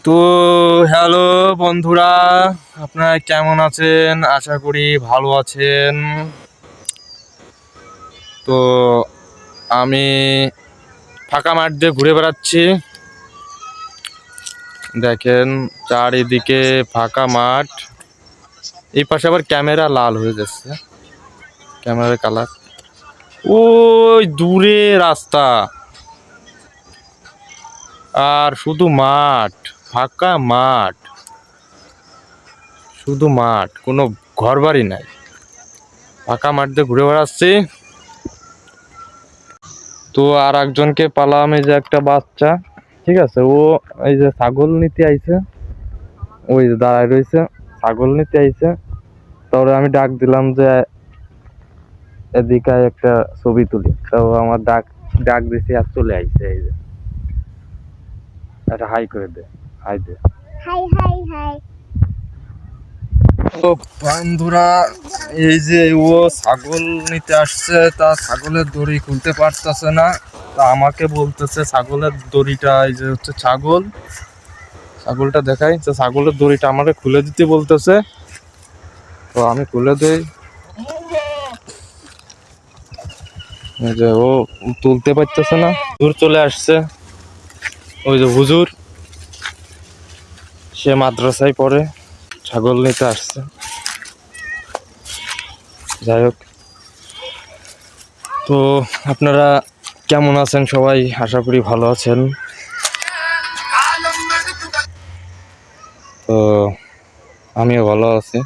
তো হ্যালো বন্ধুরা, আপনারা কেমন আছেন? আশা করি ভালো আছেন। তো আমি ফাঁকা মাঠ দিয়ে ঘুরে বেড়াচ্ছি। দেখেন চারিদিকে ফাঁকা মাঠ। এই পাশে আবার ক্যামেরা লাল হয়ে যাচ্ছে, ক্যামেরার কালার। ওই দূরে রাস্তা আর শুধু মাঠ, ফাঁকা মাঠ, শুধু মাঠ, কোনো ঘর বাড়ি নাই। ফাঁকা মাঠ দিয়ে ঘুরে বেড়াচ্ছি। তো আর একজনকে পালাম, এই যে একটা বাচ্চা, ঠিক আছে, ও এই যে ছাগল নিতে আইছে, ওই যে দাঁড়ায় রয়েছে, ছাগল নিতে আইছে। তারপরে আমি ডাক দিলাম যে এদিকে একটা ছবি তুলি, তো আমার ডাক ডাক দিছি আর চলে আইছে। এই যে একটা হাই করে দে, হাই দে। Hi hi hi. তো বন্ধুরা, এই যে ও ছাগল নিতে আসছে, তা ছাগলের দড়ি খুলতে পারতেছে না। তা আমাকে বলতেছে ছাগলের দড়িটা, এই যে হচ্ছে ছাগল, ছাগলটা দেখাই, তো ছাগলের দড়িটা আমাকে খুলে দিতে বলতেছে। তো আমি খুলে দেই, এই যে ও তুলতে পারতেছে না, হুজুর চলে আসছে। ওই যে হুজুর, সে মাদ্রাসায় পড়ে, ছাগল নিতে আসছে। যাই হোক, তো আপনারা কেমন আছেন সবাই? আশা করি ভালো আছেন। তো আমিও ভালো আছি।